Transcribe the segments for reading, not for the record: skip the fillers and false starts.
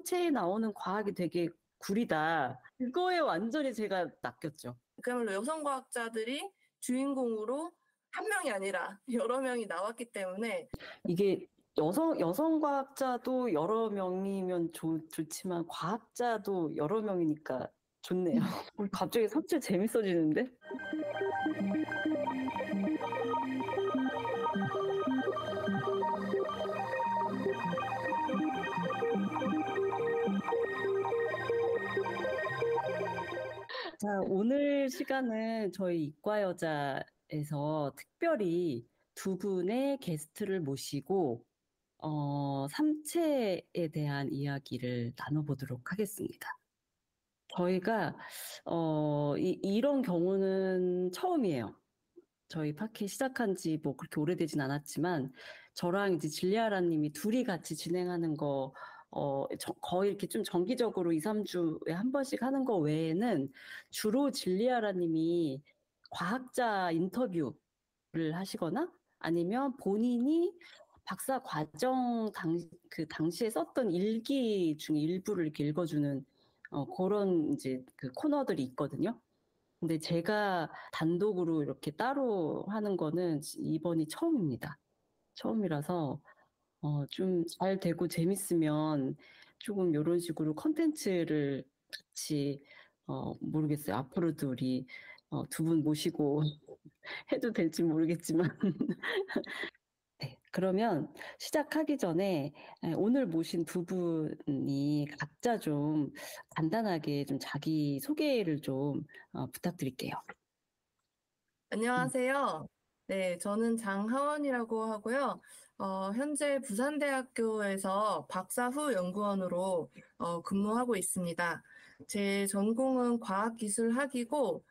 삼체에 나오는 과학이 되게 구리다. 그거에 완전히 제가 낚였죠. 그야말로 여성 과학자들이 주인공으로 한 명이 아니라 여러 명이 나왔기 때문에 이게 여성 과학자도 여러 명이면 좋지만 과학자도 여러 명이니까 좋네요. 갑자기 삼체 재밌어지는데? 자, 오늘 시간은 저희 이과여자에서 특별히 두 분의 게스트를 모시고, 삼체에 대한 이야기를 나눠보도록 하겠습니다. 저희가, 이런 경우는 처음이에요. 저희 팟캐 시작한 지 뭐 그렇게 오래되진 않았지만, 저랑 이제 질리아라 님이 둘이 같이 진행하는 거, 거의 이렇게 좀 정기적으로 2, 3주에 한 번씩 하는 거 외에는 주로 질리아라 님이 과학자 인터뷰를 하시거나 아니면 본인이 박사 과정 그 당시에 썼던 일기 중에 일부를 이렇게 읽어주는 그런 이제 그 코너들이 있거든요. 근데 제가 단독으로 이렇게 따로 하는 거는 이번이 처음입니다. 처음이라서 좀 잘 되고 재밌으면 조금 이런 식으로 컨텐츠를 같이 모르겠어요. 앞으로도 우리 두 분 모시고 해도 될지 모르겠지만 네, 그러면 시작하기 전에 오늘 모신 두 분이 각자 좀 간단하게 좀 자기 소개를 좀 부탁드릴게요. 안녕하세요. 네, 저는 장하원이라고 하고요. 현재 부산대학교에서 박사 후 연구원으로 근무하고 있습니다. 제 전공은 과학기술학이고,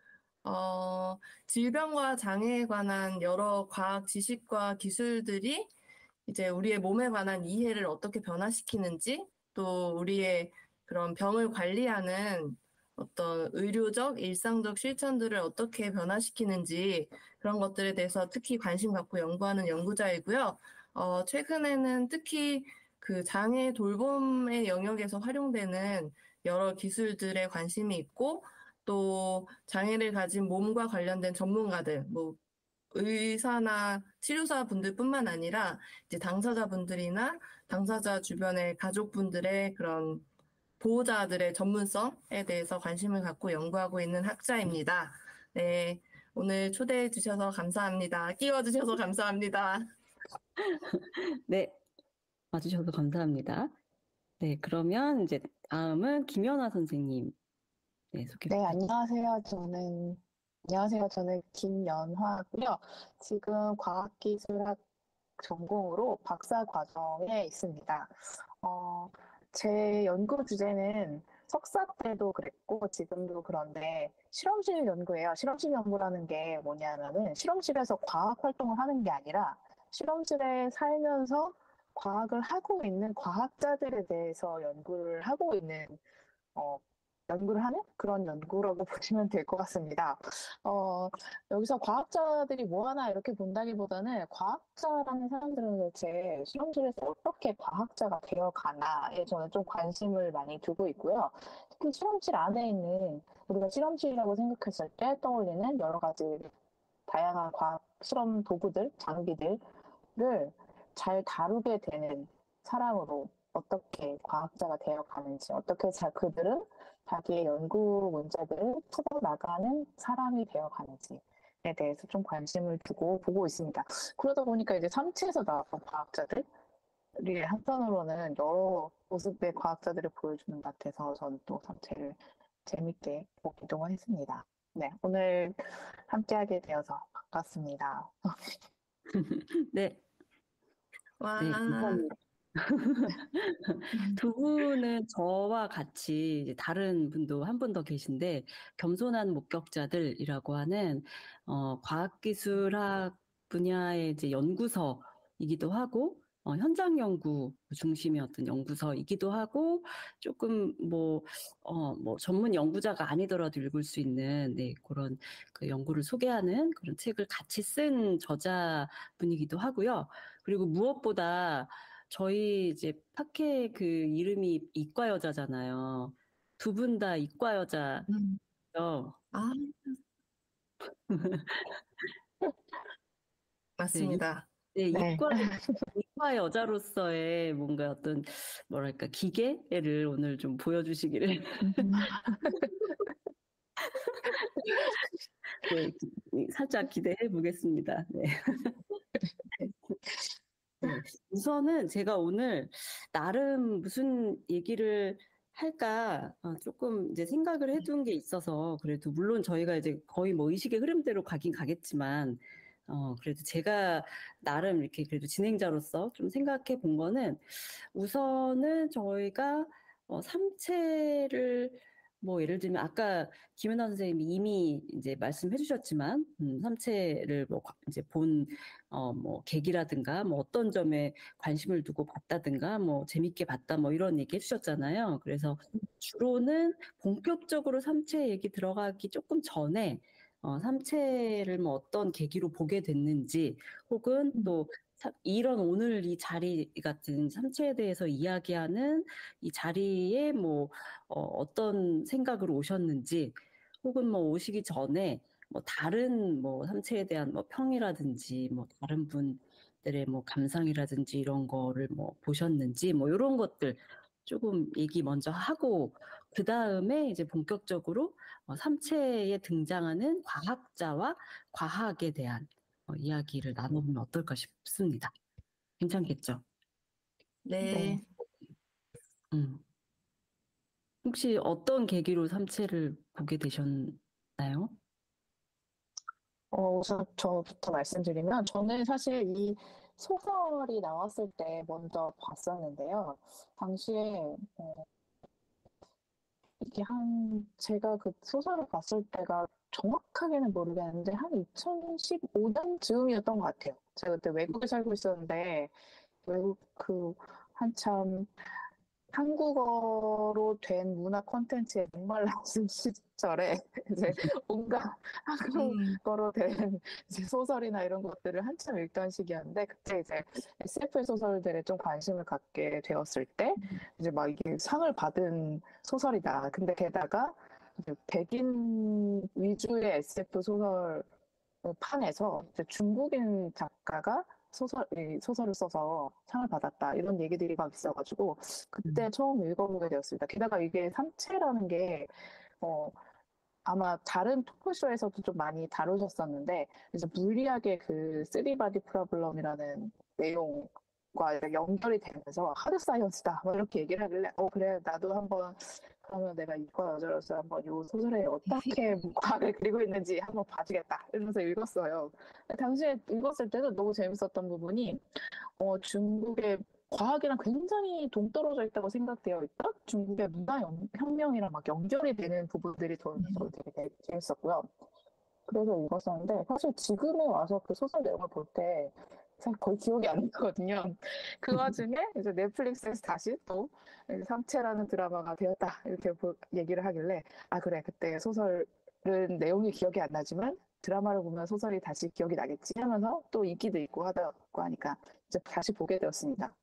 질병과 장애에 관한 여러 과학 지식과 기술들이 이제 우리의 몸에 관한 이해를 어떻게 변화시키는지, 또 우리의 그런 병을 관리하는 어떤 의료적, 일상적 실천들을 어떻게 변화시키는지 그런 것들에 대해서 특히 관심 갖고 연구하는 연구자이고요. 최근에는 특히 그 장애 돌봄의 영역에서 활용되는 여러 기술들에 관심이 있고, 또 장애를 가진 몸과 관련된 전문가들, 뭐 의사나 치료사 분들뿐만 아니라 이제 당사자분들이나 당사자 주변의 가족분들의 그런 보호자들의 전문성에 대해서 관심을 갖고 연구하고 있는 학자입니다. 네, 오늘 초대해 주셔서 감사합니다. 끼워 주셔서 감사합니다. 네, 와주셔서 감사합니다. 네, 그러면 이제 다음은 김연아 선생님. 네, 소개 네, 부탁드립니다. 안녕하세요. 저는 김연화고요. 지금 과학기술학 전공으로 박사 과정에 있습니다. 어, 제 연구 주제는 석사 때도 그랬고 지금도 그런데 실험실 연구예요. 실험실 연구라는 게 뭐냐면은 실험실에서 과학 활동을 하는 게 아니라 실험실에 살면서 과학을 하고 있는 과학자들에 대해서 어, 연구를 하는 그런 연구라고 보시면 될 것 같습니다. 어, 여기서 과학자들이 뭐 하나 이렇게 본다기보다는 과학자라는 사람들은 도대체 실험실에서 어떻게 과학자가 되어가나에 저는 좀 관심을 많이 두고 있고요. 특히 실험실 안에 있는 우리가 실험실이라고 생각했을 때 떠올리는 여러 가지 다양한 과학 실험 도구들, 장비들을 잘 다루게 되는 사람으로 어떻게 과학자가 되어 가는지, 어떻게 그들은 자기의 연구 문제들을 풀어나가는 사람이 되어 가는지에 대해서 좀 관심을 두고 보고 있습니다. 그러다 보니까 이제 삼체에서 나왔던 과학자들이 한편으로는 여러 모습의 과학자들을 보여주는 것 같아서 저는 또 삼체를 재밌게 보기도 했습니다. 네, 오늘 함께하게 되어서 반갑습니다. 네, 와, 네, 감사합니다. 두 분은 저와 같이 이제 다른 분도 한 분 더 계신데 겸손한 목격자들이라고 하는 과학기술학 분야의 이제 연구서이기도 하고 현장 연구 중심이었던 연구서이기도 하고 조금 뭐 전문 연구자가 아니더라도 읽을 수 있는 네, 그런 그 연구를 소개하는 그런 책을 같이 쓴 저자분이기도 하고요. 그리고 무엇보다 저희 이제 파케 그 이름이 이과 여자잖아요. 두 분 다 이과 여자죠. 아, 네, 맞습니다. 네, 네. 이과 여자로서의 뭔가 어떤 뭐랄까 기계를 오늘 좀 보여주시기를 네, 살짝 기대해 보겠습니다. 네. 네. 우선은 제가 오늘 나름 무슨 얘기를 할까 조금 이제 생각을 해둔 게 있어서 그래도 물론 저희가 이제 거의 뭐 의식의 흐름대로 가긴 가겠지만 그래도 제가 나름 이렇게 그래도 진행자로서 좀 생각해 본 거는 우선은 저희가 삼체를 뭐 예를 들면 아까 김연아 선생님이 이미 이제 말씀해 주셨지만 삼체를 뭐 이제 본 뭐 계기라든가 뭐 어떤 점에 관심을 두고 봤다든가 뭐 재밌게 봤다 뭐 이런 얘기 해주셨잖아요. 그래서 주로는 본격적으로 삼체 얘기 들어가기 조금 전에 삼체를 뭐 어떤 계기로 보게 됐는지 혹은 또 이런 오늘 이 자리 같은 삼체에 대해서 이야기하는 이 자리에 뭐 어떤 생각으로 오셨는지 혹은 뭐 오시기 전에 뭐 다른 뭐 삼체에 대한 뭐 평이라든지 뭐 다른 분들의 뭐 감상이라든지 이런 거를 뭐 보셨는지 뭐 이런 것들 조금 얘기 먼저 하고 그 다음에 이제 본격적으로 삼체에 등장하는 과학자와 과학에 대한 이야기를 나눠보면 어떨까 싶습니다. 괜찮겠죠? 네. 음. 혹시 어떤 계기로 삼체를 보게 되셨나요? 우선 저부터 말씀드리면, 저는 사실 이 소설이 나왔을 때 먼저 봤었는데요. 당시에, 제가 그 소설을 봤을 때가 정확하게는 모르겠는데, 한 2015년 즈음이었던 것 같아요. 제가 그때 외국에 살고 있었는데, 외국 한참 한국어로 된 문화 콘텐츠에 목말랐을 시절에 이제 온갖 음, 한국어로 된 이제 소설이나 이런 것들을 한참 읽던 시기였는데 그때 이제 SF 소설들에 좀 관심을 갖게 되었을 때 이제 막 이게 상을 받은 소설이다. 근데 게다가 이제 백인 위주의 SF 소설 판에서 이제 중국인 작가가 이 소설을 써서 상을 받았다. 이런 얘기들이 막 있어가지고, 그때 처음 읽어보게 되었습니다. 게다가 이게 삼체라는 게, 어, 아마 다른 토크쇼에서도 좀 많이 다루셨었는데, 이제 물리학의 그 쓰리바디 프로블럼이라는 내용과 연결이 되면서 하드 사이언스다. 뭐 이렇게 얘기를 하길래, 그래, 나도 한번 그러면 내가 이과 여자로서 한번 이 소설에 어떻게 과학을 그리고 있는지 한번 봐주겠다 이러면서 읽었어요. 당시에 읽었을 때도 너무 재밌었던 부분이 중국의 과학이랑 굉장히 동떨어져 있다고 생각되어 있다. 중국의 문화혁명이랑 막 연결이 되는 부분들이 저는 되게 재밌었고요. 그래서 읽었었는데 사실 지금에 와서 그 소설 내용을 볼 때 사실 거의 기억이 안 나거든요. 그 와중에 이제 넷플릭스에서 다시 또 삼체라는 드라마가 되었다 이렇게 얘기를 하길래 아 그래 그때 소설은 내용이 기억이 안 나지만 드라마를 보면 소설이 다시 기억이 나겠지 하면서 또 인기도 있고 하다고 하니까 이제 다시 보게 되었습니다.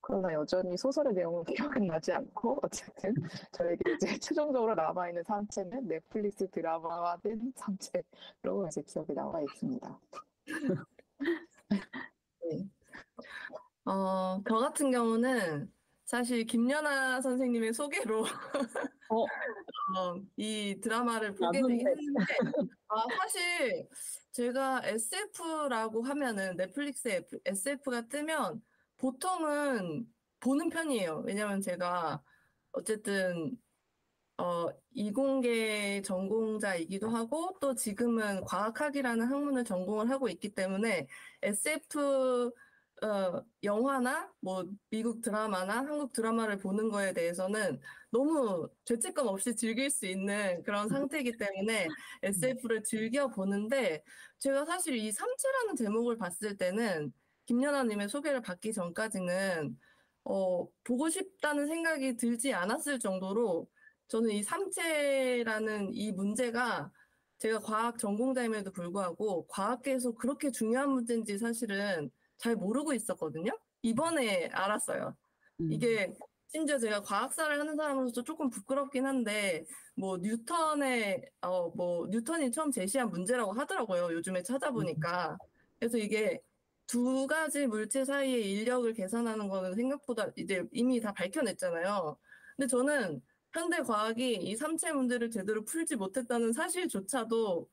그러나 여전히 소설의 내용은 기억은 나지 않고 어쨌든 저에게 이제 최종적으로 남아있는 삼체는 넷플릭스 드라마화된 삼체로 이제 기억이 남아 있습니다. 네. 저 같은 경우는 사실 김연아 선생님의 소개로 어, 이 드라마를 보게 나도 되긴 했는데, 사실 제가 SF라고 하면은 넷플릭스에 SF가 뜨면 보통은 보는 편이에요. 왜냐면 제가 어쨌든 이공계 전공자이기도 하고 또 지금은 과학학이라는 학문을 전공을 하고 있기 때문에 SF 영화나 뭐 미국 드라마나 한국 드라마를 보는 거에 대해서는 너무 죄책감 없이 즐길 수 있는 그런 상태이기 때문에 SF를 즐겨 보는데 제가 사실 이 삼체라는 제목을 봤을 때는 김연아님의 소개를 받기 전까지는 보고 싶다는 생각이 들지 않았을 정도로 저는 이 삼체라는 이 문제가 제가 과학 전공자임에도 불구하고 과학계에서 그렇게 중요한 문제인지 사실은 잘 모르고 있었거든요. 이번에 알았어요. 이게 심지어 제가 과학사를 하는 사람으로서 조금 부끄럽긴 한데 뭐 뉴턴이 처음 제시한 문제라고 하더라고요. 요즘에 찾아보니까. 그래서 이게 두 가지 물체 사이의 인력을 계산하는 거는 생각보다 이제 이미 다 밝혀냈잖아요. 근데 저는 현대 과학이 이 삼체 문제를 제대로 풀지 못했다는 사실조차도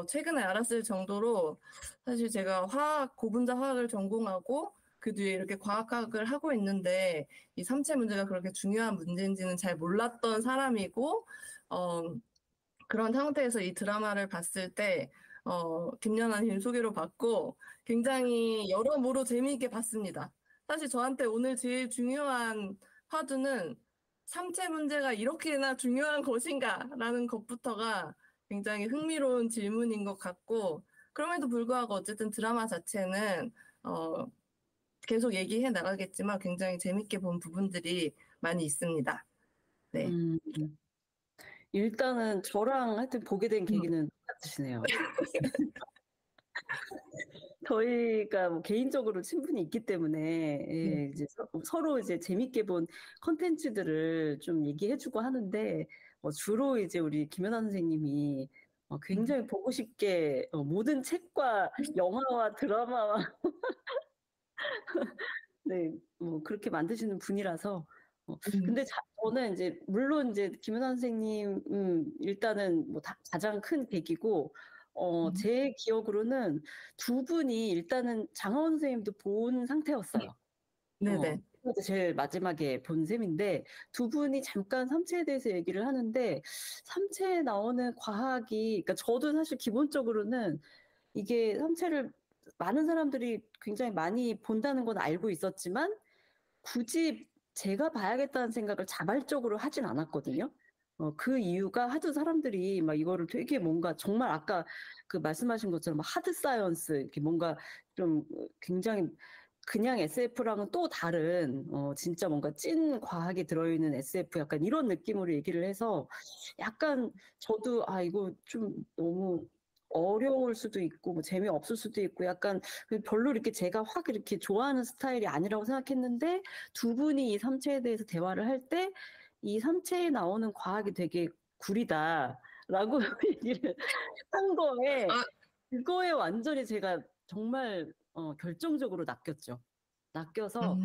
최근에 알았을 정도로, 사실 제가 고분자 화학을 전공하고 그 뒤에 이렇게 과학학을 하고 있는데 이 삼체 문제가 그렇게 중요한 문제인지는 잘 몰랐던 사람이고, 그런 상태에서 이 드라마를 봤을 때 김연아님 소개로 받고 굉장히 여러모로 재미있게 봤습니다. 사실 저한테 오늘 제일 중요한 화두는 삼체 문제가 이렇게나 중요한 것인가라는 것부터가 굉장히 흥미로운 질문인 것 같고, 그럼에도 불구하고 어쨌든 드라마 자체는 계속 얘기해 나가겠지만 굉장히 재밌게 본 부분들이 많이 있습니다. 네. 일단은 저랑 하여튼 보게 된 계기는 똑같으시네요. 저희가 뭐 개인적으로 친분이 있기 때문에 예, 이제 서로 이제 재밌게 본 컨텐츠들을 좀 얘기해주고 하는데 주로 이제 우리 김연아 선생님이 굉장히 보고 싶게 모든 책과 영화와 드라마와 네, 뭐 그렇게 만드시는 분이라서 근데 저는 이제 물론 이제 김연아 선생님 일단은 뭐 가장 큰 계기고 제 기억으로는 두 분이 일단은 장하원 선생님도 본 상태였어요. 네네. 그래서 제일 마지막에 본 셈인데 두 분이 잠깐 삼체에 대해서 얘기를 하는데 삼체에 나오는 과학이 그러니까 저도 사실 기본적으로는 이게 삼체를 많은 사람들이 굉장히 많이 본다는 건 알고 있었지만 굳이 제가 봐야겠다는 생각을 자발적으로 하진 않았거든요. 그 이유가 하도 사람들이 막 이거를 되게 뭔가 정말 아까 그 말씀하신 것처럼 하드 사이언스 이렇게 뭔가 좀 굉장히 그냥 SF랑은 또 다른 진짜 뭔가 찐 과학이 들어있는 SF 약간 이런 느낌으로 얘기를 해서 약간 저도 이거 좀 너무 어려울 수도 있고 뭐 재미없을 수도 있고 약간 별로 이렇게 제가 확 이렇게 좋아하는 스타일이 아니라고 생각했는데 두 분이 이 삼체에 대해서 대화를 할 때 이 삼체에 나오는 과학이 되게 구리다라고 얘기를 한 거에 그거에 완전히 제가 정말 결정적으로 낚여서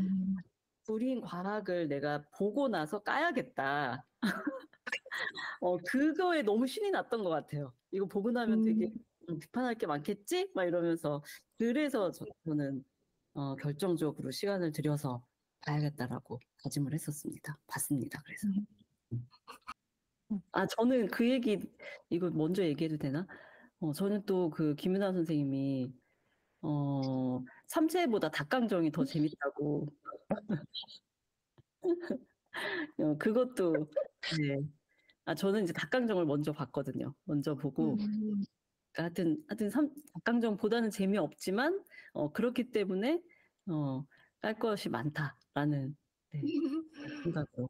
구린 과학을 내가 보고 나서 까야겠다. 그거에 너무 신이 났던 것 같아요. 이거 보고 나면 되게 비판할 게 많겠지? 막 이러면서 그래서 저는 결정적으로 시간을 들여서 봐야겠다라고 다짐을 했었습니다. 봤습니다. 그래서. 저는 그 얘기 이거 먼저 얘기해도 되나? 저는 또 그 김윤아 선생님이 삼체보다 닭강정이 더 재밌다고. 그것도 네. 저는 이제 닭강정을 먼저 봤거든요. 먼저 보고 그러니까 하여튼 닭강정보다는 재미없지만 그렇기 때문에 깔 것이 많다라는 네, 생각으로.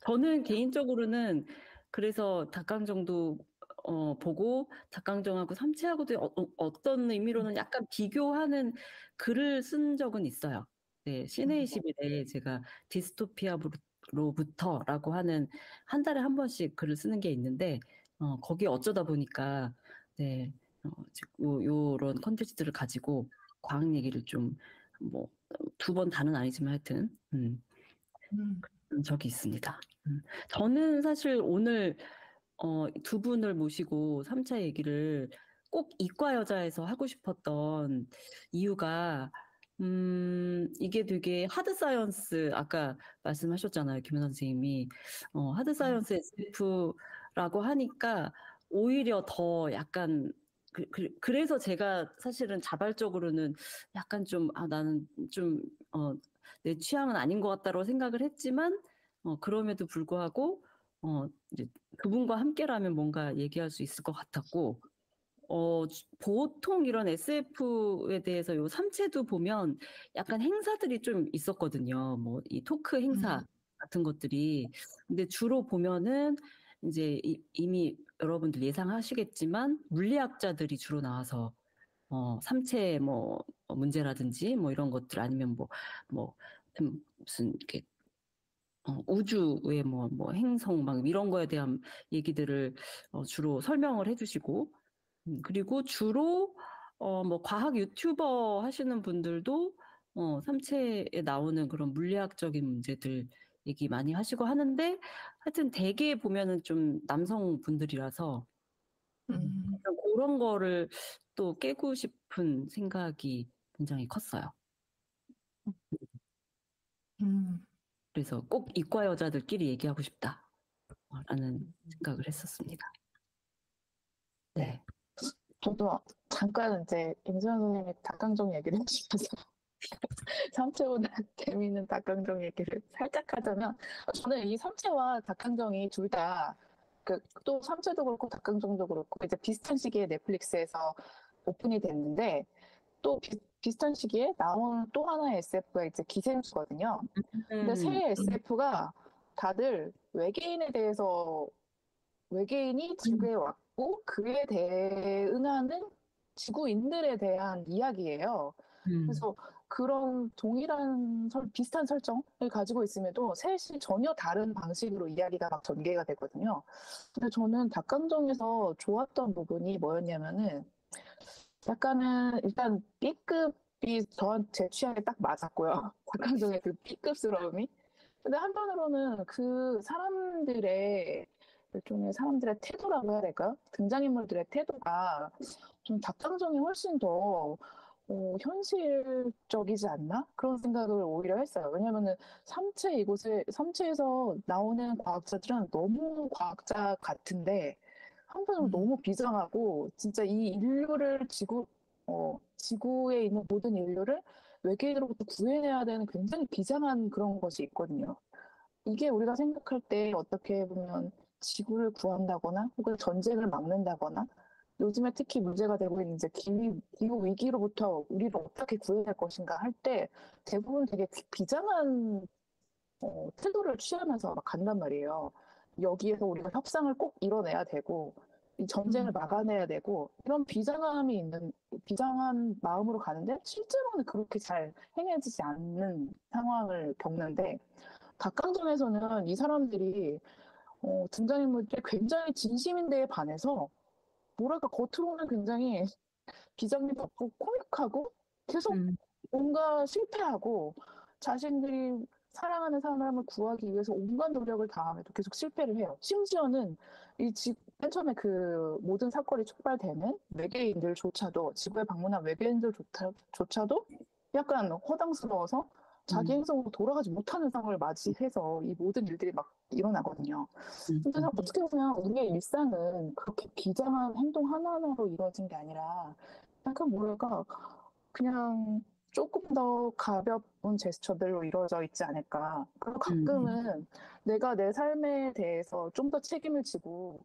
저는 개인적으로는 그래서 닭강정도 보고 닭강정하고 삼체하고도 어떤 의미로는 약간 비교하는 글을 쓴 적은 있어요. 네, 시네21에 제가 디스토피아로부터라고 하는 한 달에 한 번씩 글을 쓰는 게 있는데 거기에 어쩌다 보니까 네, 요런 컨텐츠들을 가지고 과학 얘기를 좀 뭐 두 번 다는 아니지만 하여튼 그런 적이 있습니다. 저는 사실 오늘 두 분을 모시고 3차 얘기를 꼭 이과 여자에서 하고 싶었던 이유가 이게 되게 하드 사이언스 아까 말씀하셨잖아요. 김현 선생님이 하드 사이언스 SF라고 하니까 오히려 더 약간 그래서 제가 사실은 자발적으로는 약간 좀 나는 좀 내 취향은 아닌 것 같다고 생각을 했지만 그럼에도 불구하고 이제 그분과 함께라면 뭔가 얘기할 수 있을 것 같았고 보통 이런 SF에 대해서 요 삼체도 보면 약간 행사들이 좀 있었거든요. 뭐 이 토크 행사 같은 것들이. 근데 주로 보면은 이제 이미 여러분들 예상하시겠지만 물리학자들이 주로 나와서 삼체 뭐 문제라든지 뭐 이런 것들 아니면 뭐 무슨 이렇게 우주의 뭐 행성 막 이런 거에 대한 얘기들을 주로 설명을 해주시고 그리고 주로 뭐 과학 유튜버 하시는 분들도 삼체에 나오는 그런 물리학적인 문제들 얘기 많이 하시고 하는데 하여튼 대개 보면은 좀 남성분들이라서 그런 거를 또 깨고 싶은 생각이 굉장히 컸어요. 그래서 꼭 이과 여자들끼리 얘기하고 싶다라는 생각을 했었습니다. 네. 저도 잠깐 이제 임수연 선생님의 닭강정 얘기를 해주셔서 삼체보다 재미있는 닭강정 얘기를 살짝 하자면 저는 이 삼체와 닭강정이 둘 다 또 삼체도 그렇고 닭강정도 그렇고 이제 비슷한 시기에 넷플릭스에서 오픈이 됐는데 또 비슷한 시기에 나온 또 하나의 SF가 이제 기생수거든요. 근데 새 SF가 다들 외계인이 지구에 왔고 그에 대응하는 지구인들에 대한 이야기예요. 그래서 그런 비슷한 설정을 가지고 있음에도 셋이 전혀 다른 방식으로 이야기가 막 전개가 되거든요. 근데 저는 닭강정에서 좋았던 부분이 뭐였냐면은 약간은 일단 B급이 제 취향에 딱 맞았고요. 닭강정의 그 B급스러움이. 근데 한편으로는 그 일종의 사람들의 태도라고 해야 될까? 등장인물들의 태도가 좀 닭강정이 훨씬 더 현실적이지 않나? 그런 생각을 오히려 했어요. 왜냐면은 삼체에서 나오는 과학자들은 너무 과학자 같은데 한편으로 너무 비장하고 진짜 이 지구에 있는 모든 인류를 외계인으로부터 구해내야 되는 굉장히 비장한 그런 것이 있거든요. 이게 우리가 생각할 때 어떻게 보면 지구를 구한다거나 혹은 전쟁을 막는다거나 요즘에 특히 문제가 되고 있는 이제 기후 위기로부터 우리를 어떻게 구해낼 것인가 할 때 대부분 되게 비장한 태도를 취하면서 막 간단 말이에요. 여기에서 우리가 협상을 꼭 이뤄내야 되고 이 전쟁을 막아내야 되고 이런 비장한 마음으로 가는데 실제로는 그렇게 잘 행해지지 않는 상황을 겪는데 닭강정에서는 이 사람들이 등장인물들이 굉장히 진심인데에 반해서 뭐랄까 겉으로는 굉장히 비장미도 없고 코믹하고 계속 뭔가 실패하고 자신들이 사랑하는 사람을 구하기 위해서 온갖 노력을 다함에도 계속 실패를 해요. 심지어는 맨 처음에 그 모든 사건이 촉발되는 외계인들조차도 지구에 방문한 외계인들조차도 약간 허당스러워서 자기 행성으로 돌아가지 못하는 상황을 맞이해서 이 모든 일들이 막 일어나거든요. 근데 어떻게 보면 우리의 일상은 그렇게 비장한 행동 하나하나로 이루어진 게 아니라 약간 뭐랄까 그냥 조금 더 가벼운 제스처들로 이루어져 있지 않을까. 그리고 가끔은 내가 내 삶에 대해서 좀 더 책임을 지고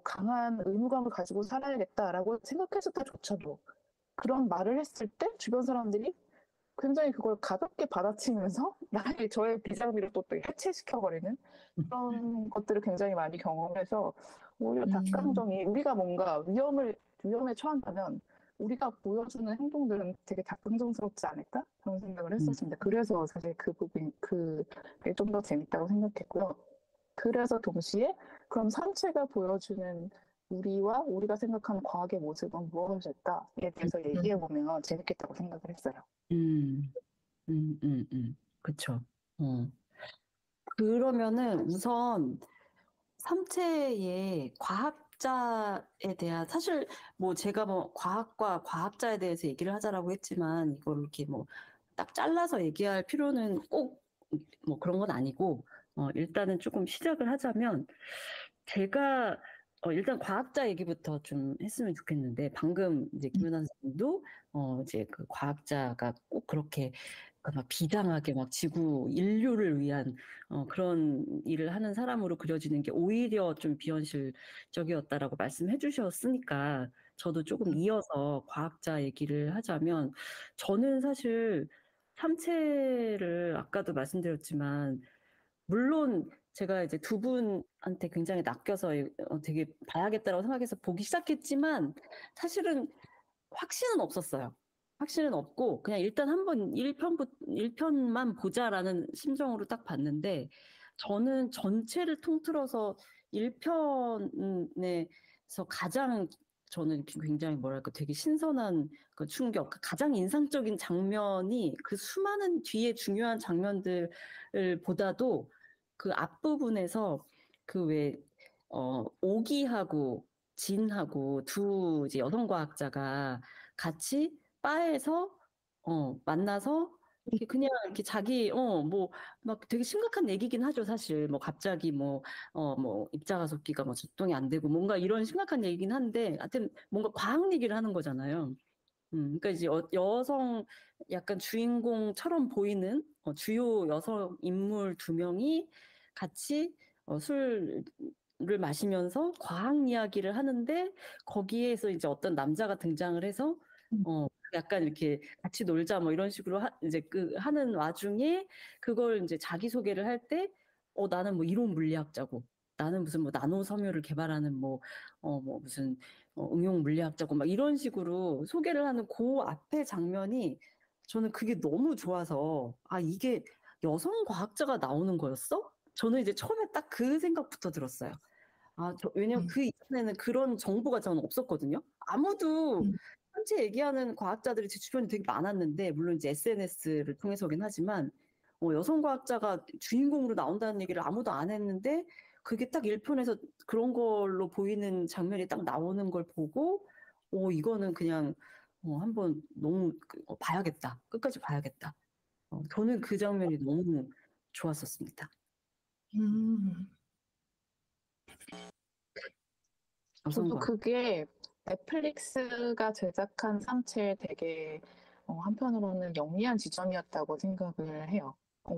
강한 의무감을 가지고 살아야겠다라고 생각했을때조차도 그런 말을 했을 때 주변 사람들이 굉장히 그걸 가볍게 받아치면서 저의 비장미를 또 해체시켜버리는 그런 것들을 굉장히 많이 경험해서 오히려 닭강정이 우리가 뭔가 위험에 처한다면 우리가 보여주는 행동들은 되게 닭강정스럽지 않을까? 그런 생각을 했었습니다. 그래서 사실 그 부분이 좀 더 재밌다고 생각했고요. 그래서 동시에 그럼 삼체가 보여주는 우리가 생각하는 과학의 모습은 무엇일까에 대해서 얘기해보면 재밌겠다고 생각을 했어요. 그쵸. 그러면은 우선 삼체의 과학자에 대한 사실 뭐 제가 뭐 과학과 과학자에 대해서 얘기를 하자라고 했지만 이걸 이렇게 뭐 딱 잘라서 얘기할 필요는 꼭 뭐 그런 건 아니고 일단은 조금 시작을 하자면 제가 일단 과학자 얘기부터 좀 했으면 좋겠는데 방금 이제 김연아 선생님도 이제 그 과학자가 꼭 그렇게 막 비장하게 막 지구 인류를 위한 그런 일을 하는 사람으로 그려지는 게 오히려 좀 비현실적이었다라고 말씀해 주셨으니까 저도 조금 이어서 과학자 얘기를 하자면 저는 사실 삼체를 아까도 말씀드렸지만 물론 제가 이제 두 분한테 굉장히 낚여서 되게 봐야겠다라고 생각해서 보기 시작했지만 사실은 확신은 없었어요. 확신은 없고 그냥 일단 한번 1편만 보자라는 심정으로 딱 봤는데 저는 전체를 통틀어서 1편에서 가장 저는 굉장히 뭐랄까 되게 신선한 그 충격, 가장 인상적인 장면이 그 수많은 뒤에 중요한 장면들을 보다도 그 앞부분에서 그 왜 오기하고 진하고 두 이제 여성 과학자가 같이 바에서 만나서 이렇게 그냥 이렇게 자기 뭐 막 되게 심각한 얘기긴 하죠 사실 뭐 갑자기 뭐 입자가속기가 뭐 작동이 안 되고 뭔가 이런 심각한 얘기긴 한데 하여튼 뭔가 과학 얘기를 하는 거잖아요. 그러니까 이제 여성 약간 주인공처럼 보이는 주요 여성 인물 두 명이 같이 술을 마시면서 과학 이야기를 하는데 거기에서 이제 어떤 남자가 등장을 해서 약간 이렇게 같이 놀자 뭐 이런 식으로 이제 하는 와중에 그걸 이제 자기 소개를 할 때 나는 뭐 이론 물리학자고 나는 무슨 뭐 나노 섬유를 개발하는 뭐 무슨 응용 물리학자고 막 이런 식으로 소개를 하는 그 앞에 장면이 저는 그게 너무 좋아서 이게 여성 과학자가 나오는 거였어? 저는 이제 처음에 딱 그 생각부터 들었어요. 왜냐면 그 이전에는 그런 정보가 저는 없었거든요. 아무도 현재 얘기하는 과학자들이 제 주변에 되게 많았는데 물론 이제 SNS를 통해서긴 하지만 여성 과학자가 주인공으로 나온다는 얘기를 아무도 안 했는데 그게 딱 1편에서 그런 걸로 보이는 장면이 딱 나오는 걸 보고 이거는 그냥 한번 너무 봐야겠다. 끝까지 봐야겠다. 저는 그 장면이 너무 좋았었습니다. 저도 여성과학. 그게 넷플릭스가 제작한 상체에 되게 한편으로는 영리한 지점이었다고 생각을 해요.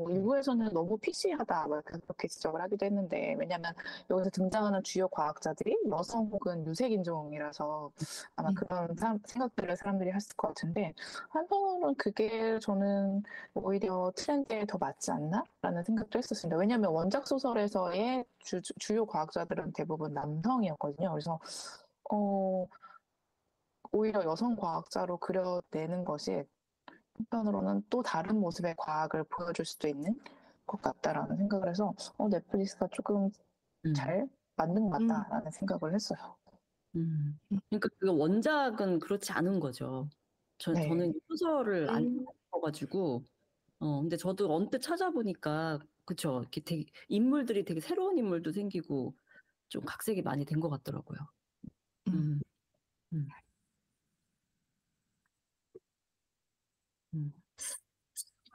일부에서는 너무 피시하다 막 그렇게 지적을 하기도 했는데 왜냐하면 여기서 등장하는 주요 과학자들이 여성 혹은 유색 인종이라서 아마 그런 생각들을 사람들이 했을 것 같은데 한편으로는 그게 저는 오히려 트렌드에 더 맞지 않나라는 생각도 했었습니다. 왜냐하면 원작 소설에서의 주요 과학자들은 대부분 남성이었거든요. 그래서 오히려 여성 과학자로 그려내는 것이 한편으로는 또 다른 모습의 과학을 보여줄 수도 있는 것 같다라는 생각을 해서 넷플릭스가 조금 잘 만든 것 같다라는 생각을 했어요. 그러니까 그 원작은 그렇지 않은 거죠. 네. 저는 소설을 안 읽어가지고 근데 저도 언뜻 찾아보니까 그쵸 이렇게 되게 인물들이 되게 새로운 인물도 생기고 좀 각색이 많이 된 것 같더라고요. 음, 음,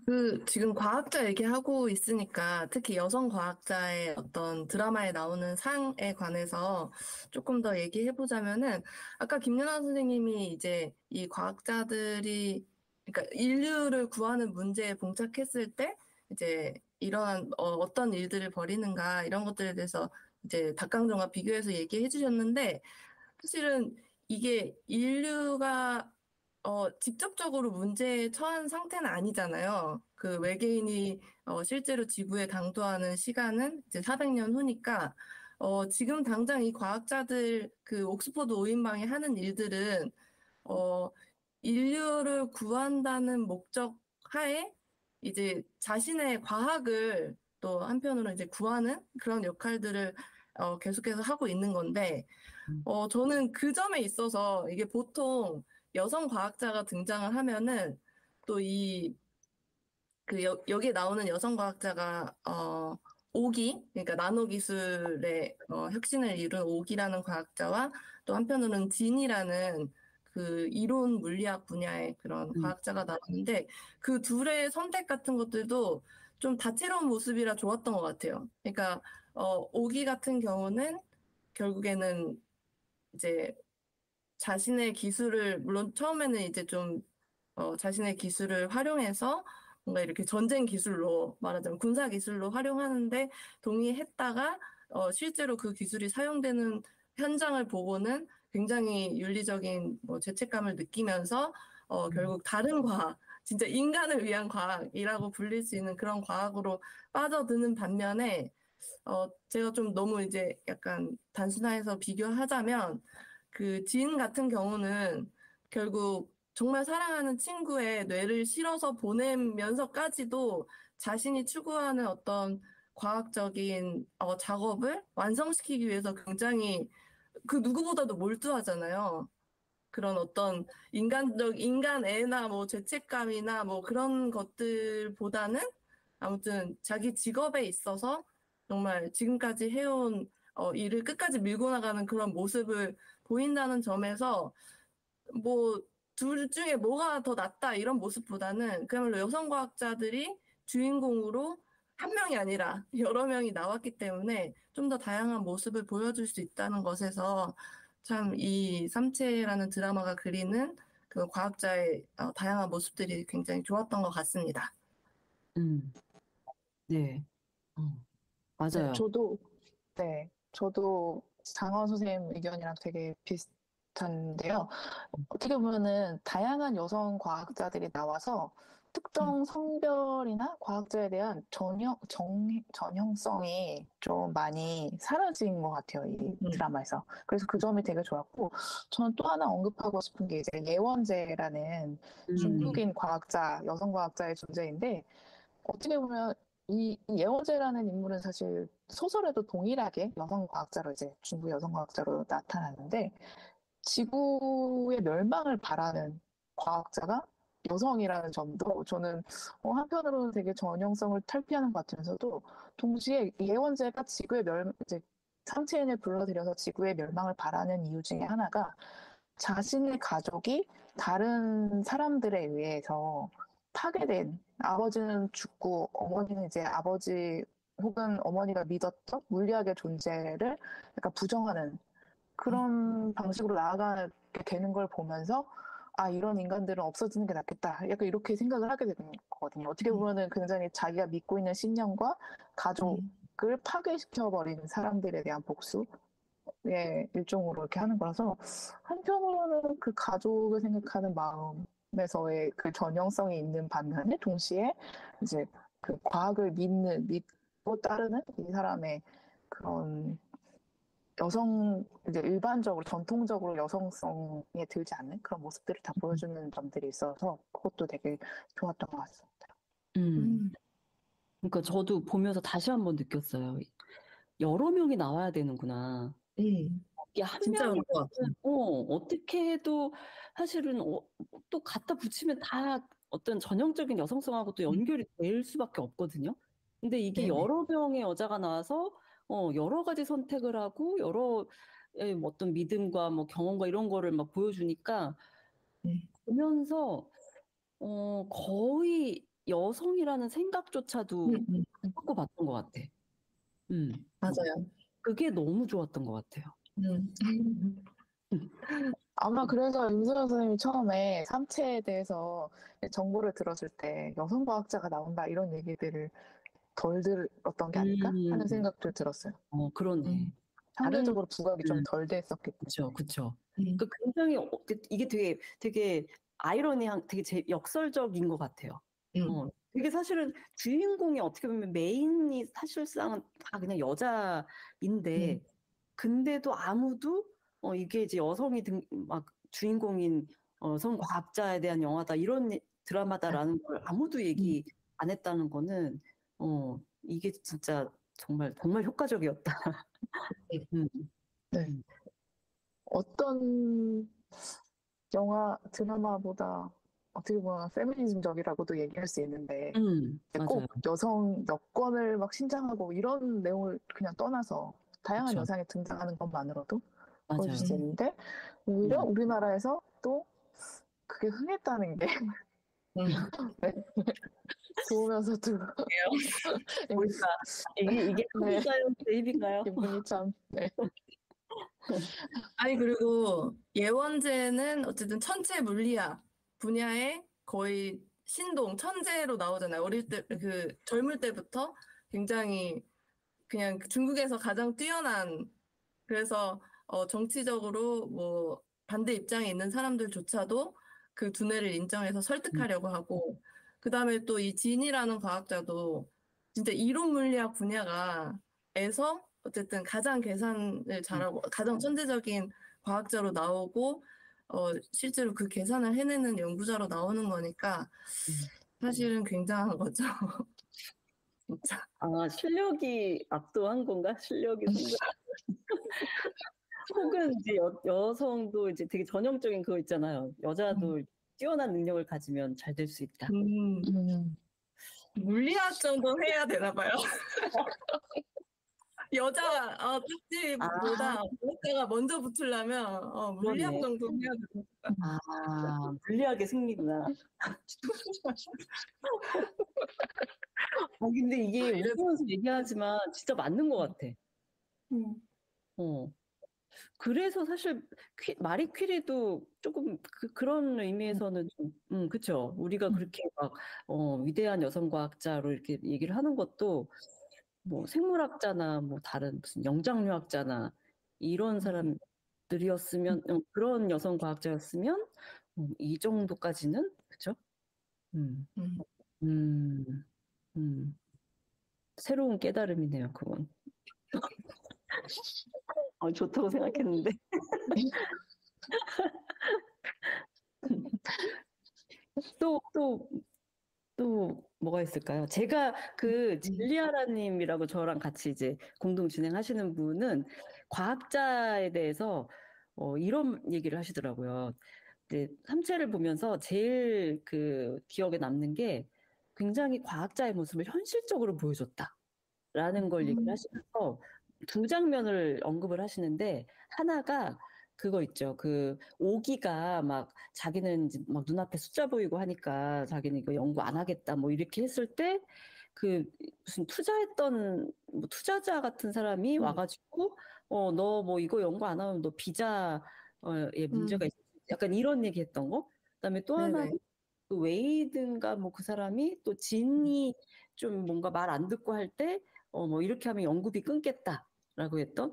음, 지금 과학자 얘기하고 있으니까 특히 여성 과학자의 어떤 드라마에 나오는 상에 관해서 조금 더 얘기해보자면은 아까 김연아 선생님이 이제 이 과학자들이 그러니까 인류를 구하는 문제에 봉착했을 때 이제 이러한 어떤 일들을 벌이는가 이런 것들에 대해서 이제 닭강정과 비교해서 얘기해 주셨는데 사실은 이게 인류가 직접적으로 문제에 처한 상태는 아니잖아요. 그 외계인이 실제로 지구에 당도하는 시간은 이제 400년 후니까 지금 당장 이 과학자들 그 옥스퍼드 5인방이 하는 일들은 어, 인류를 구한다는 목적 하에 이제 자신의 과학을 또 한편으로 이제 구하는 그런 역할들을 계속해서 하고 있는 건데 저는 그 점에 있어서 이게 보통 여성 과학자가 등장을 하면은 또 여기에 나오는 여성 과학자가 오기 그러니까 나노 기술의 혁신을 이룬 오기라는 과학자와 또 한편으로는 진이라는 그 이론 물리학 분야의 그런 과학자가 나오는데 그 둘의 선택 같은 것들도 좀 다채로운 모습이라 좋았던 것 같아요. 그러니까 오기 같은 경우는 결국에는 이제 자신의 기술을 물론 처음에는 이제 좀 자신의 기술을 활용해서 뭔가 이렇게 전쟁 기술로 말하자면 군사 기술로 활용하는데 동의했다가 실제로 그 기술이 사용되는 현장을 보고는 굉장히 윤리적인 죄책감을 느끼면서 결국 다른 과학, 진짜 인간을 위한 과학이라고 불릴 수 있는 그런 과학으로 빠져드는 반면에 제가 좀 너무 이제 약간 단순화해서 비교하자면 그 진 같은 경우는 결국 정말 사랑하는 친구의 뇌를 실어서 보내면서까지도 자신이 추구하는 어떤 과학적인 작업을 완성시키기 위해서 굉장히 그 누구보다도 몰두하잖아요. 그런 어떤 인간애나 뭐 죄책감이나 뭐 그런 것들보다는 아무튼 자기 직업에 있어서 정말 지금까지 해온 일을 끝까지 밀고 나가는 그런 모습을 보인다는 점에서 뭐 둘 중에 뭐가 더 낫다 이런 모습보다는 그야말로 여성 과학자들이 주인공으로 한 명이 아니라 여러 명이 나왔기 때문에 좀 더 다양한 모습을 보여줄 수 있다는 것에서 참 이 삼체라는 드라마가 그리는 그 과학자의 다양한 모습들이 굉장히 좋았던 것 같습니다. 음, 네, 어, 네, 맞아요. 저도 장원 선생님 의견이랑 되게 비슷한데요. 어떻게 보면은 다양한 여성 과학자들이 나와서 특정 성별이나 과학자에 대한 전형성이 좀 많이 사라진 것 같아요, 이 드라마에서. 그래서 그 점이 되게 좋았고, 저는 또 하나 언급하고 싶은 게 이제 예원재라는 중국인 과학자, 여성 과학자의 존재인데, 어떻게 보면 이 예원재라는 인물은 사실 소설에도 동일하게 여성 과학자로 이제 중국 여성 과학자로 나타나는데 지구의 멸망을 바라는 과학자가 여성이라는 점도 저는 한편으로는 되게 전형성을 탈피하는 것 같으면서도 동시에 예원재가 이제 삼체인을 불러들여서 지구의 멸망을 바라는 이유 중에 하나가 자신의 가족이 다른 사람들에 의해서 파괴된 아버지는 죽고 어머니는 이제 아버지 혹은 어머니가 믿었던 물리학의 존재를 약간 부정하는 그런 방식으로 나아가게 되는 걸 보면서 아, 이런 인간들은 없어지는 게 낫겠다. 약간 이렇게 생각을 하게 되는 거거든요. 어떻게 보면은 굉장히 자기가 믿고 있는 신념과 가족을 파괴시켜버린 사람들에 대한 복수의 일종으로 이렇게 하는 거라서 한편으로는 그 가족을 생각하는 마음에서의 그 전형성이 있는 반면에 동시에 이제 그 과학을 믿고 따르는 이 사람의 그런 이제 일반적으로, 전통적으로 여성성에 들지 않는 그런 모습들을 다 보여주는 점들이 있어서 그것도 되게 좋았던 것 같습니다. 그러니까 저도 보면서 다시 한번 느꼈어요. 여러 명이 나와야 되는구나. 이게 한 진짜 명이 그럴 것 같아요. 어떻게 해도 사실은 또 갖다 붙이면 다 어떤 전형적인 여성성하고 또 연결이 될 수밖에 없거든요. 근데 이게 네네. 여러 명의 여자가 나와서 여러 가지 선택을 하고 여러 뭐 어떤 믿음과 뭐 경험과 이런 거를 막 보여주니까 보면서 거의 여성이라는 생각조차도 바꿔 봤던 것 같아. 맞아요. 그게 너무 좋았던 것 같아요. 아마 그래서 임수연 선생님이 처음에 삼체에 대해서 정보를 들었을 때 여성 과학자가 나온다 이런 얘기들을 덜 들었던 게 아닐까 하는 음, 생각도 들었어요. 그러네. 다른, 상대적으로 부각이 좀 덜 됐었기 때문에. 그쵸. 그 굉장히 이게 되게 아이러니한, 되게 역설적인 것 같아요. 되게 사실은 주인공이 어떻게 보면 메인이 사실상은 다 그냥 여자인데, 근데도 아무도 이게 이제 여성이 막 주인공인 여성 과학자에 대한 영화다 이런 드라마다라는 걸 아무도 얘기 안 했다는 거는 이게 진짜 정말 정말 효과적이었다. 음. 네. 어떤 드라마보다 어떻게 보면 페미니즘적이라고도 얘기할 수 있는데 꼭 맞아요. 여성 여권을 막 신장하고 이런 내용을 그냥 떠나서 다양한 그쵸. 여성이 등장하는 것만으로도 보여줄 맞아요. 수 있는데 오히려 우리나라에서 또 그게 흥했다는 게 네. 좋으면서도 뭘까? 이게 네. 흥인가요? 대입인가요? 기분이 참 네. 아니, 그리고 예원재는 어쨌든 천체 물리학 분야의 거의 천재로 나오잖아요. 어릴 때, 젊을 때부터 굉장히 그냥 중국에서 가장 뛰어난, 그래서 정치적으로 뭐 반대 입장에 있는 사람들조차도 그 두뇌를 인정해서 설득하려고 하고, 그 다음에 또 이 진이라는 과학자도 진짜 이론 물리학 분야가에서 어쨌든 가장 계산을 잘하고 가장 천재적인 과학자로 나오고 실제로 그 계산을 해내는 연구자로 나오는 거니까 사실은 굉장한 거죠. 진짜. 아, 실력이 압도한 건가? 실력이 승부. 혹은 이제 여성도 이제 되게 전형적인 그거 있잖아요. 여자도 뛰어난 능력을 가지면 잘 될 수 있다. 물리학 정도 해야 되나 봐요. 여자가 딱지보다 여자가 먼저 붙으려면 물리학 그러네. 정도 해야 되나. 아, 물리학의 승리구나. 근데 이게 웃으면서 얘기하지만 진짜 맞는 것 같아. 어. 그래서 사실 마리 퀴리도 조금 그런 의미에서는 좀, 그쵸. 우리가 그렇게 막, 위대한 여성 과학자로 이렇게 얘기를 하는 것도 뭐 생물학자나 뭐 다른 무슨 영장류학자나 이런 사람들이었으면, 그런 여성 과학자였으면, 이 정도까지는, 그쵸? 음, 음, 새로운 깨달음이네요, 그건. 좋다고 생각했는데. 또 뭐가 있을까요? 제가 그 진리아라님이라고 저랑 같이 이제 공동 진행하시는 분은 과학자에 대해서 이런 얘기를 하시더라고요. 이제 삼체를 보면서 제일 그 기억에 남는 게 굉장히 과학자의 모습을 현실적으로 보여줬다라는 걸 얘기를 하시면서 두 장면을 언급을 하시는데 하나가 그거 있죠. 그 오기가 막 자기는 이제 막 눈앞에 숫자 보이고 하니까 자기는 이거 연구 안 하겠다 뭐 이렇게 했을 때 그 무슨 투자했던 뭐 투자자 같은 사람이 와가지고 너 뭐 이거 연구 안 하면 너 비자에 문제가 있어. 약간 이런 얘기 했던 거. 그다음에 또 하나는 네네. 그 웨이든가 뭐 그 사람이 또 진이 좀 뭔가 말 안 듣고 할 때 뭐 이렇게 하면 연구비 끊겠다라고 했던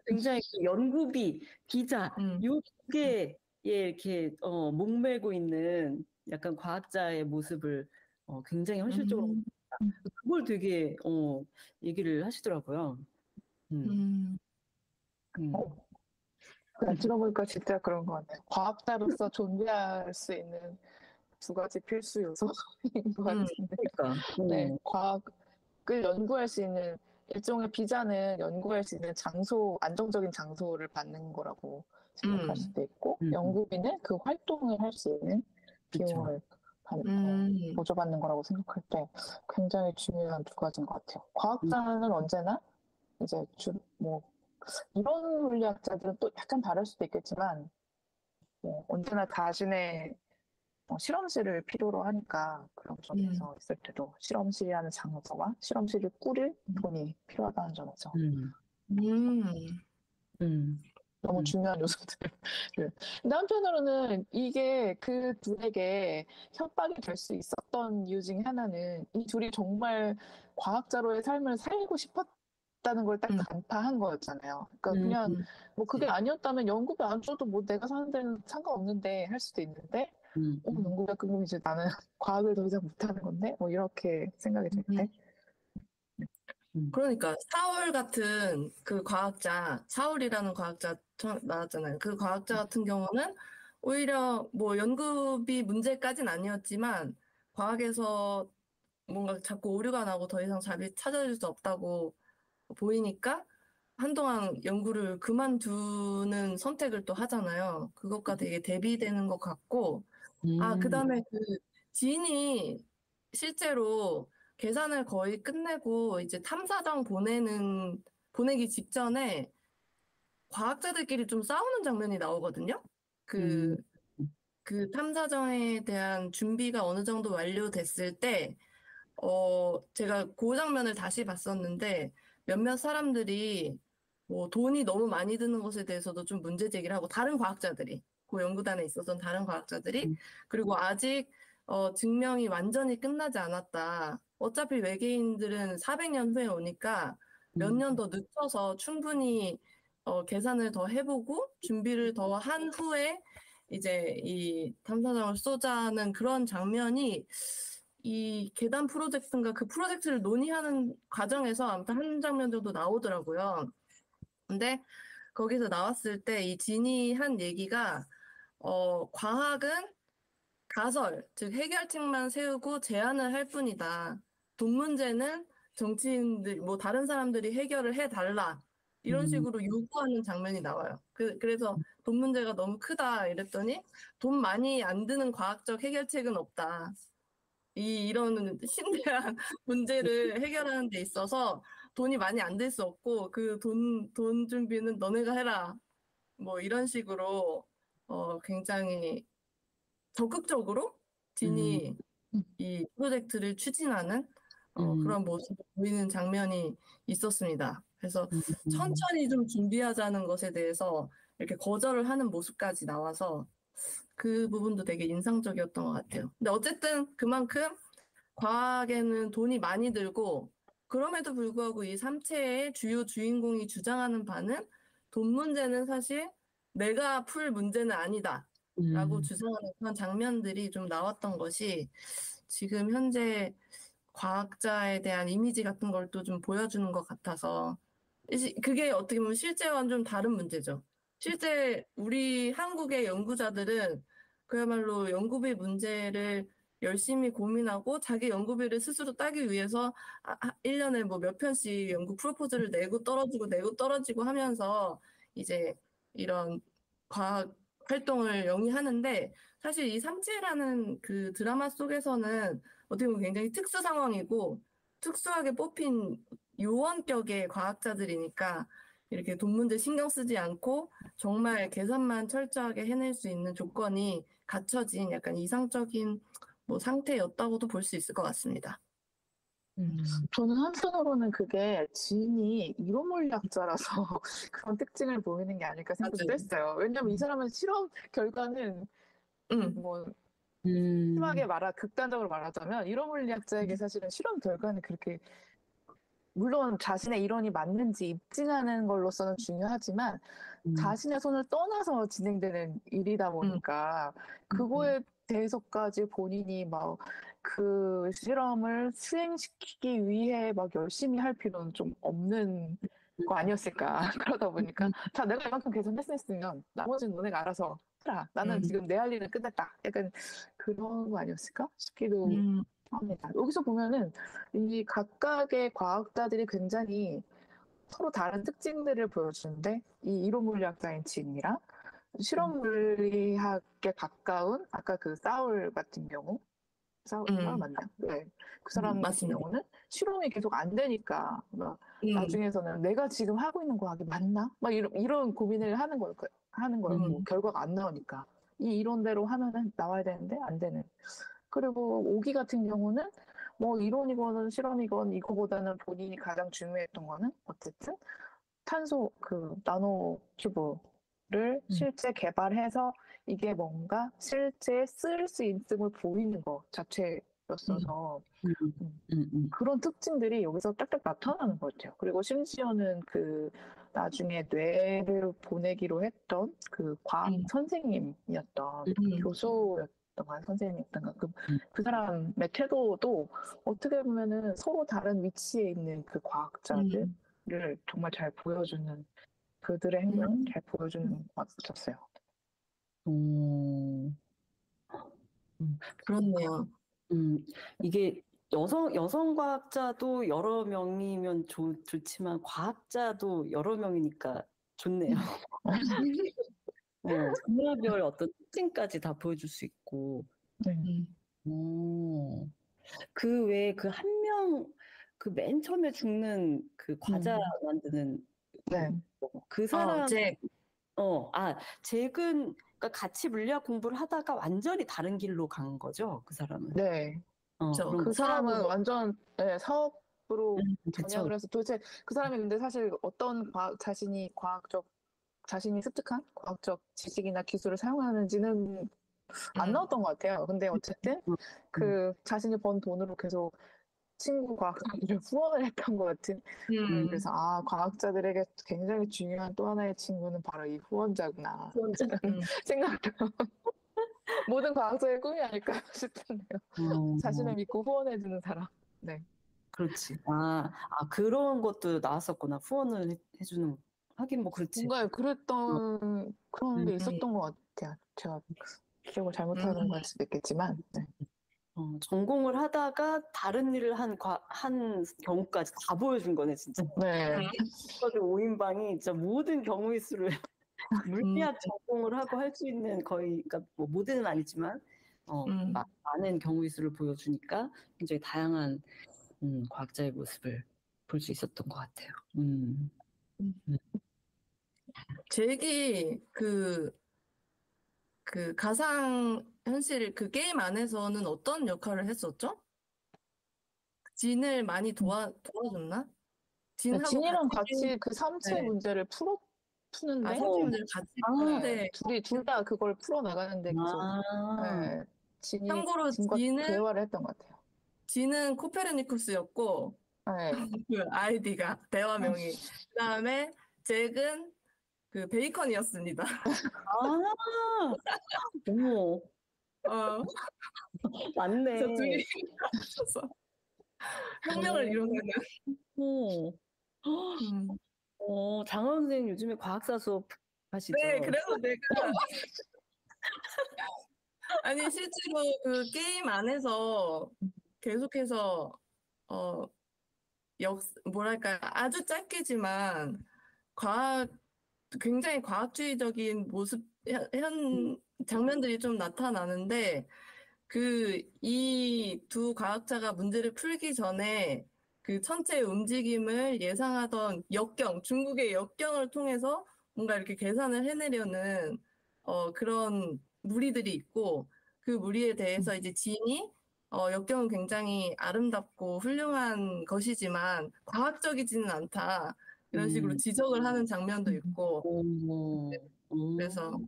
굉장히 그 연구비, 비자, 요게 이렇게 목매고 있는 약간 과학자의 모습을 굉장히 현실적으로 그걸 되게 얘기를 하시더라고요. 음, 음, 그냥 들어보니까 진짜 그런 것 같아요. 과학자로서 존재할 수 있는 두 가지 필수 요소인 것 같은데. 그러니까. 네, 과학을 연구할 수 있는 일종의 비자는 연구할 수 있는 안정적인 장소를 받는 거라고 생각할 수도 있고, 연구비는 그 활동을 할 수 있는 비용을 보조받는 거라고 생각할 때 굉장히 중요한 두 가지인 것 같아요. 과학자는 언제나 이제 이론 물리학자들은 또 약간 다를 수도 있겠지만, 언제나 자신의 실험실을 필요로 하니까 그런 점에서 있을 때도 실험실이라는 장소와 실험실을 꾸릴 돈이 필요하다는 점에서 너무 중요한 요소들을. 근데 한편으로는 이게 그 둘에게 협박이 될 수 있었던 이유 중에 하나는 이 둘이 정말 과학자로의 삶을 살고 싶었다는 걸 딱 간파한 거였잖아요. 그러니까 그냥 뭐 그게 아니었다면 연구비 안 줘도 뭐 내가 사는 데는 상관없는데 할 수도 있는데 연구비가 끊기면 이제 나는 과학을 더 이상 못하는 건데 뭐 이렇게 생각이 들 때. 그러니까 사울 같은 그 과학자, 사울이라는 과학자 나왔잖아요. 그 과학자 같은 경우는 오히려 뭐 연구비 문제까지는 아니었지만 과학에서 뭔가 자꾸 오류가 나고 더 이상 답이 찾아질 수 없다고 보이니까 한동안 연구를 그만두는 선택을 또 하잖아요. 그것과 되게 대비되는 것 같고, 그다음에 그 진이 실제로 계산을 거의 끝내고 이제 탐사정 보내기 직전에 과학자들끼리 좀 싸우는 장면이 나오거든요. 그 탐사정에 대한 준비가 어느 정도 완료됐을 때, 제가 그 장면을 다시 봤었는데, 몇몇 사람들이 뭐 돈이 너무 많이 드는 것에 대해서도 좀 문제 제기를 하고, 다른 과학자들이, 그 연구단에 있었던 다른 과학자들이, 그리고 아직 증명이 완전히 끝나지 않았다. 어차피 외계인들은 400년 후에 오니까 몇 년 더 늦춰서 충분히 계산을 더 해보고 준비를 더 한 후에 이제 이 탐사정을 쏘자는 그런 장면이 이 계단 프로젝트인가 그 프로젝트를 논의하는 과정에서 아무튼 한 장면 정도 나오더라고요. 근데 거기서 나왔을 때 이 진이 한 얘기가 과학은 가설, 즉 해결책만 세우고 제안을 할 뿐이다. 돈 문제는 정치인들, 뭐 다른 사람들이 해결을 해달라. 이런 음, 식으로 요구하는 장면이 나와요. 그래서 돈 문제가 너무 크다 이랬더니 돈 많이 안 드는 과학적 해결책은 없다. 이런 신대한 문제를 해결하는 데 있어서 돈이 많이 안 들 수 없고 그 돈 준비는 너네가 해라. 뭐 이런 식으로 굉장히 적극적으로 음, 진이 이 프로젝트를 추진하는 음, 그런 모습을 보이는 장면이 있었습니다. 그래서 음, 천천히 좀 준비하자는 것에 대해서 이렇게 거절을 하는 모습까지 나와서 그 부분도 되게 인상적이었던 것 같아요. 근데 어쨌든 그만큼 과학에는 돈이 많이 들고 그럼에도 불구하고 이 삼체의 주요 주인공이 주장하는 바는 돈 문제는 사실 내가 풀 문제는 아니다. 라고 음, 주장하는 그런 장면들이 좀 나왔던 것이 지금 현재 과학자에 대한 이미지 같은 걸 또 좀 보여주는 것 같아서 그게 어떻게 보면 실제와는 좀 다른 문제죠. 실제 우리 한국의 연구자들은 그야말로 연구비 문제를 열심히 고민하고 자기 연구비를 스스로 따기 위해서 1년에 뭐 몇 편씩 연구 프로포즈를 내고 떨어지고 하면서 이제 이런 과학 활동을 영위하는데 사실 이 삼체라는 그 드라마 속에서는 어떻게 보면 굉장히 특수 상황이고 특수하게 뽑힌 요원격의 과학자들이니까 이렇게 돈 문제 신경 쓰지 않고 정말 계산만 철저하게 해낼 수 있는 조건이 갖춰진 약간 이상적인 뭐 상태였다고도 볼 수 있을 것 같습니다. 저는 한편으로는 그게 지인이 이론물리학자라서 그런 특징을 보이는 게 아닐까 생각도 맞아요. 했어요. 왜냐면 이 사람은 실험 결과는 음, 뭐 음, 심하게 극단적으로 말하자면 이론물리학자에게 사실은 실험 결과는 그렇게 물론 자신의 이론이 맞는지 입증하는 걸로서는 중요하지만 음, 자신의 손을 떠나서 진행되는 일이다 음, 보니까 음, 그거에 대해서까지 본인이 막 그 실험을 수행시키기 위해 막 열심히 할 필요는 좀 없는 거 아니었을까. 그러다 보니까 음, 자, 내가 이만큼 계산했으면 나머지는 너네가 알아서 해라. 나는 음, 지금 내 할 일은 끝냈다. 약간 그런 거 아니었을까 싶기도 음, 합니다. 여기서 보면은 이 각각의 과학자들이 굉장히 서로 다른 특징들을 보여주는데 이 이론물리학자인 진이랑 실험물리학에 가까운 아까 그 사울 같은 경우 사울 음, 맞나? 네. 그 사람 같은 맞습니다. 경우는 실험이 계속 안 되니까 막 음, 나중에서는 내가 지금 하고 있는 과학이 맞나? 막 이런 고민을 하는 거였고 음, 결과가 안 나오니까 이 이론대로 하면은 나와야 되는데 안 되는. 그리고 오기 같은 경우는 뭐 이론이건 실험이건 이거보다는 본인이 가장 중요했던 거는 어쨌든 탄소 그 나노 튜브를 음, 실제 개발해서 이게 뭔가 실제 쓸 수 있음을 보이는 것 음, 자체였어서 음, 그런 특징들이 여기서 딱딱 나타나는 것 같아요. 그리고 심지어는 그 나중에 뇌를 보내기로 했던 그 과학 음, 선생님이었던 음, 교수였던 선생님이었던 음, 그 사람의 태도도 어떻게 보면은 서로 다른 위치에 있는 그 과학자들을 음, 정말 잘 보여주는 그들의 행동을 음, 잘 보여주는 것 같았어요. 음, 음, 그렇네요. 음, 이게 여성 과학자도 여러 명이면 좋지만 과학자도 여러 명이니까 좋네요. 분야별 어떤 특징까지 다 보여줄 수 있고. 네. 음, 오. 그 외에 그 한 명, 그 맨 처음에 죽는 그 과자 만드는 네. 그 사람, 제, 잭은, 그러니까 같이 물리학 공부를 하다가 완전히 다른 길로 간 거죠, 그 사람은. 네. 그럼 그 사람은 사업으로, 완전 네, 사업으로 그쵸. 전향을 해서 도대체 그 사람이 근데 사실 어떤 자신이 습득한 과학적 지식이나 기술을 사용하는지는 안 음, 나왔던 것 같아요. 근데 어쨌든 음, 음, 그 자신이 번 돈으로 계속 친구 과학자들을 후원을 했던 것 같은. 음, 그래서 과학자들에게 굉장히 중요한 또 하나의 친구는 바로 이 후원자구나. 후원자, 생각도 모든 과학자의 꿈이 아닐까 싶은데요. 어, 자신을 믿고 후원해주는 사람. 네. 그렇지. 그런 것도 나왔었구나. 후원을 해주는, 하긴 뭐, 그렇지. 뭔가 어, 그랬던 그런 음, 게 있었던 것 같아요. 제가 기억을 잘못하는 걸 수도 있겠지만. 네. 전공을 하다가 다른 일을 한 경우까지 다 보여준 거네, 진짜. 네. 그래가지고 5인방이 진짜 모든 경우의 수를 물리학 전공을 하고 할 수 있는 거의, 그러니까 뭐 모든은 아니지만, 많은 경우의 수를 보여주니까 굉장히 다양한 과학자의 모습을 볼 수 있었던 것 같아요. 잭이 그 가상 현실 그 게임 안에서는 어떤 역할을 했었죠? 진을 많이 도와줬나? 진하고 진이랑 같이 그 삼체 네. 문제를 푸는데 삼체 문제를 같이 푸는데 둘 다 그걸 풀어나가는데 계속 네, 참고로 진과 진은 대화를 했던 것 같아요. 진은 코페르니쿠스였고 네. 그 아이디가 대화명이 그다음에 잭은 그 베이컨이었습니다. 어머, 맞네. 저 둘이 합쳐서 혁명을 이루는. 장원 선생님 요즘에 과학사 수업 하시죠? 네, 그래서 내가 아니 실제로 그 게임 안에서 계속해서 뭐랄까 아주 짧게지만 굉장히 과학주의적인 모습 현 장면들이 좀 나타나는데 이 두 과학자가 문제를 풀기 전에 그 천체의 움직임을 예상하던 중국의 역경을 통해서 뭔가 이렇게 계산을 해내려는 그런 무리들이 있고 그 무리에 대해서 이제 진이 역경은 굉장히 아름답고 훌륭한 것이지만 과학적이지는 않다. 이런 식으로 지적을 하는 장면도 있고 그래서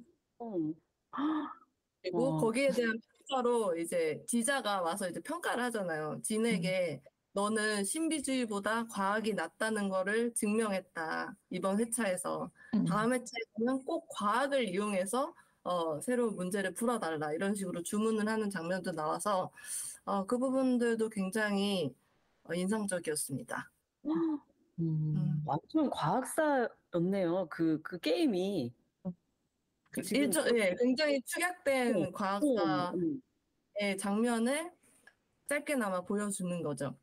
그리고 거기에 대한 평가로 이제 지자가 와서 이제 평가를 하잖아요. 진에게 너는 신비주의보다 과학이 낫다는 거를 증명했다. 이번 회차에서. 다음 회차에서는 꼭 과학을 이용해서 새로운 문제를 풀어달라. 이런 식으로 주문을 하는 장면도 나와서 그 부분들도 굉장히 인상적이었습니다. 완전 과학사였네요. 그 게임이. 예, 굉장히 축약된 과학사의 장면을 짧게나마 보여주는 거죠.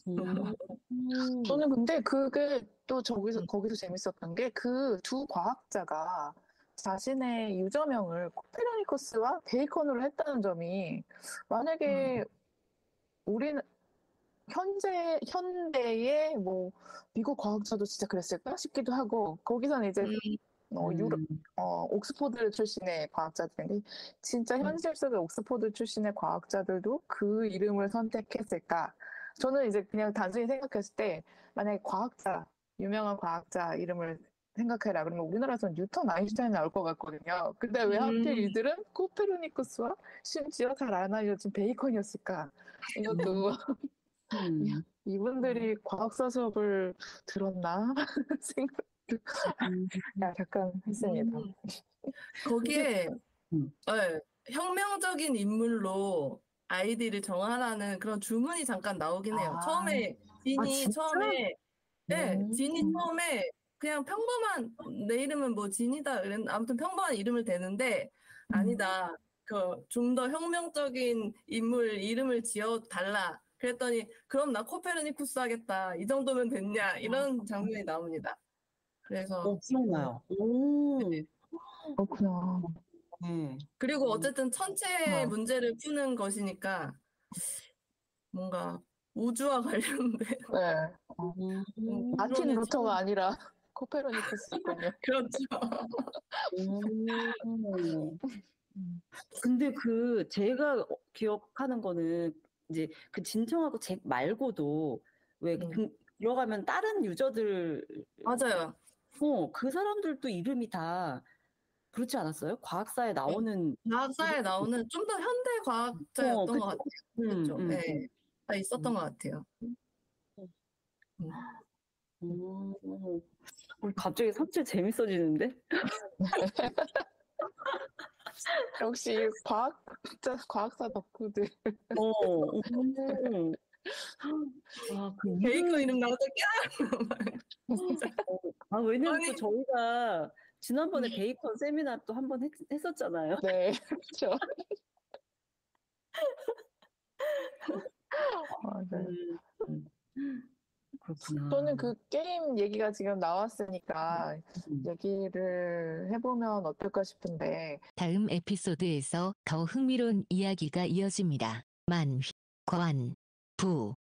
저는 근데 그게 또 거기서 재밌었던 게 그 두 과학자가 자신의 유저명을 코페르니쿠스와 베이컨으로 했다는 점이 만약에 우리는 현대의 뭐 미국 과학자도 진짜 그랬을까 싶기도 하고 거기서는 이제 옥스포드 출신의 과학자들인데 진짜 현실 속의 옥스포드 출신의 과학자들도 그 이름을 선택했을까? 저는 이제 그냥 단순히 생각했을 때 만약에 유명한 과학자 이름을 생각해라. 그러면 우리나라에서는 뉴턴, 아인슈타인 나올 것 같거든요. 근데 왜 하필 이들은 코페르니쿠스와 심지어 잘 안 알려진 베이컨이었을까? 이것도 이분들이 과학사 수업을 들었나 생각도 약간 했습니다. 거기에 네, 혁명적인 인물로 아이디를 정하라는 그런 주문이 잠깐 나오긴 해요. 처음에 진이 처음에 그냥 평범한 내 이름은 뭐 진이다 아무튼 평범한 이름을 대는데 아니다. 좀 더 혁명적인 인물 이름을 지어 달라. 그랬더니 그럼 나 코페르니쿠스 하겠다. 이 정도면 됐냐? 이런 장면이 나옵니다. 그래서 기억나요. 그렇구나. 그리고 어쨌든 천체 문제를 푸는 것이니까 뭔가 우주와 관련된 마틴 루터가 아니라 코페르니쿠스군요. 그렇죠. 근데 제가 기억하는 거는 이제 그 진청하고 잭 말고도 왜 들어가면 다른 유저들 맞아요. 그 사람들도 이름이 다 그렇지 않았어요? 과학사에 나오는 과학사에 나오는 좀 더 현대 과학자였던 것 같아요. 그렇죠. 네, 다 있었던 것 같아요. 갑자기 삼체 재밌어지는데? 역시 과학사 덕후들. 베이컨 이름 나오자 왜냐면 또 저희가 지난번에 베이컨 세미나 또 한 번 했었잖아요. 네, 그렇죠. 맞아요. 음, 그렇구나. 저는 그 게임 얘기가 지금 나왔으니까 얘기를 해보면 어떨까 싶은데, 다음 에피소드에서 더 흥미로운 이야기가 이어집니다. 만, 관, 부,